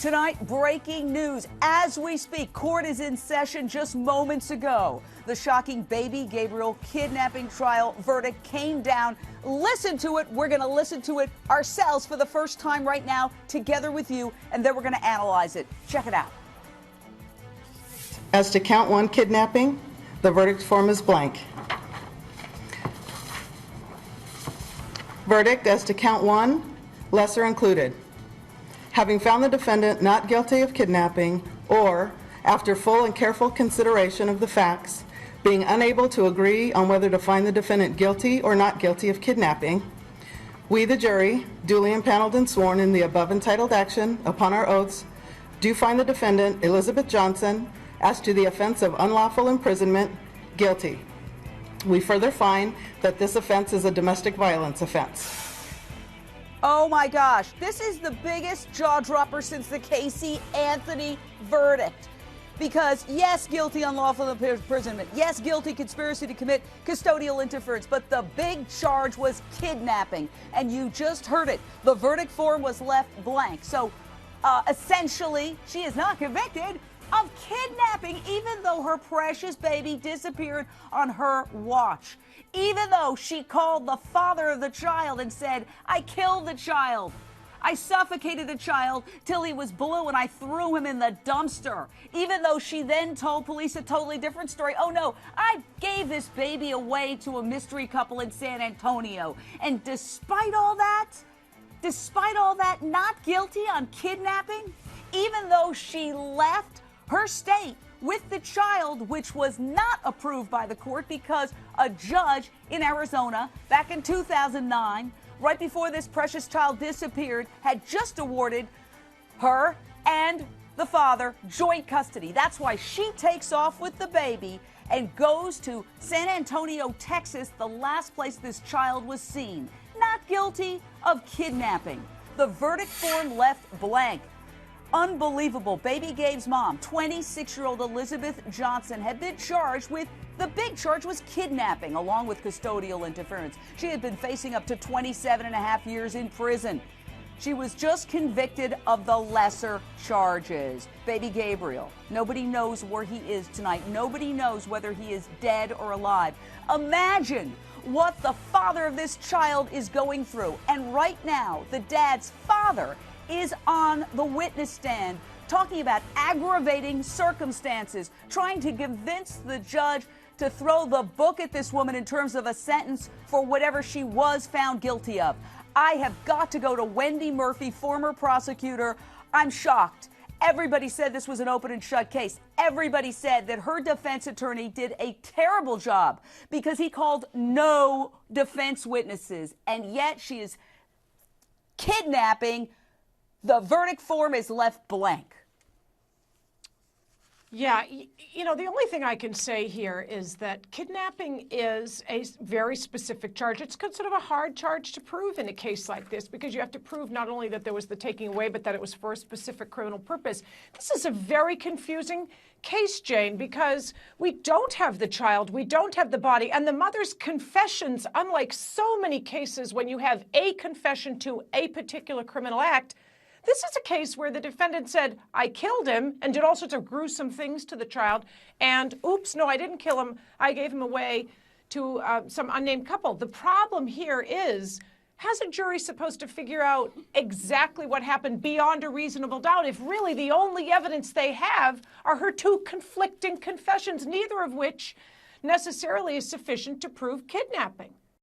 Tonight, breaking news. As we speak, court is in session just moments ago. The shocking Baby Gabriel kidnapping trial verdict came down. Listen to it. We're going to listen to it ourselves for the first time right now, together with you, and then we're going to analyze it. Check it out. As to count one, kidnapping, the verdict form is blank. Verdict as to count one, lesser included. Having found the defendant not guilty of kidnapping, or, after full and careful consideration of the facts, being unable to agree on whether to find the defendant guilty or not guilty of kidnapping, we, the jury, duly impaneled and sworn in the above entitled action upon our oaths, do find the defendant, Elizabeth Johnson, as to the offense of unlawful imprisonment, guilty. We further find that this offense is a domestic violence offense. Oh my gosh, this is the biggest jaw dropper since the Casey Anthony verdict. Because yes, guilty unlawful imprisonment, yes, guilty conspiracy to commit custodial interference, but the big charge was kidnapping. And you just heard it. The verdict form was left blank. So essentially, she is not convicted of kidnapping, even though her precious baby disappeared on her watch. Even though she called the father of the child and said, I killed the child. I suffocated the child till he was blue and I threw him in the dumpster. Even though she then told police a totally different story. Oh no, I gave this baby away to a mystery couple in San Antonio. And despite all that, not guilty on kidnapping, even though she left her state with the child, which was not approved by the court because a judge in Arizona back in 2009, right before this precious child disappeared, had just awarded her and the father joint custody. That's why she takes off with the baby and goes to San Antonio, Texas, the last place this child was seen. Not guilty of kidnapping. The verdict form left blank. Unbelievable. Baby Gabe's mom, 26-year-old Elizabeth Johnson, had been charged with, the big charge was kidnapping, along with custodial interference. She had been facing up to 27 and a half years in prison. She was just convicted of the lesser charges. Baby Gabriel, nobody knows where he is tonight. Nobody knows whether he is dead or alive. Imagine what the father of this child is going through. And right now, the dad's father is on the witness stand talking about aggravating circumstances, trying to convince the judge to throw the book at this woman in terms of a sentence for whatever she was found guilty of. I have got to go to Wendy Murphy, former prosecutor. I'm shocked. Everybody said this was an open and shut case. Everybody said that her defense attorney did a terrible job because he called no defense witnesses, and yet she is kidnapping. The verdict form is left blank. Yeah, you know, the only thing I can say here is that kidnapping is a very specific charge. It's sort of a hard charge to prove in a case like this because you have to prove not only that there was the taking away, but that it was for a specific criminal purpose. This is a very confusing case, Jane, because we don't have the child, we don't have the body, and the mother's confessions, unlike so many cases when you have a confession to a particular criminal act, this is a case where the defendant said, I killed him, and did all sorts of gruesome things to the child, and oops, no, I didn't kill him. I gave him away to some unnamed couple. The problem here is, how's a jury supposed to figure out exactly what happened beyond a reasonable doubt if really the only evidence they have are her two conflicting confessions, neither of which necessarily is sufficient to prove kidnapping?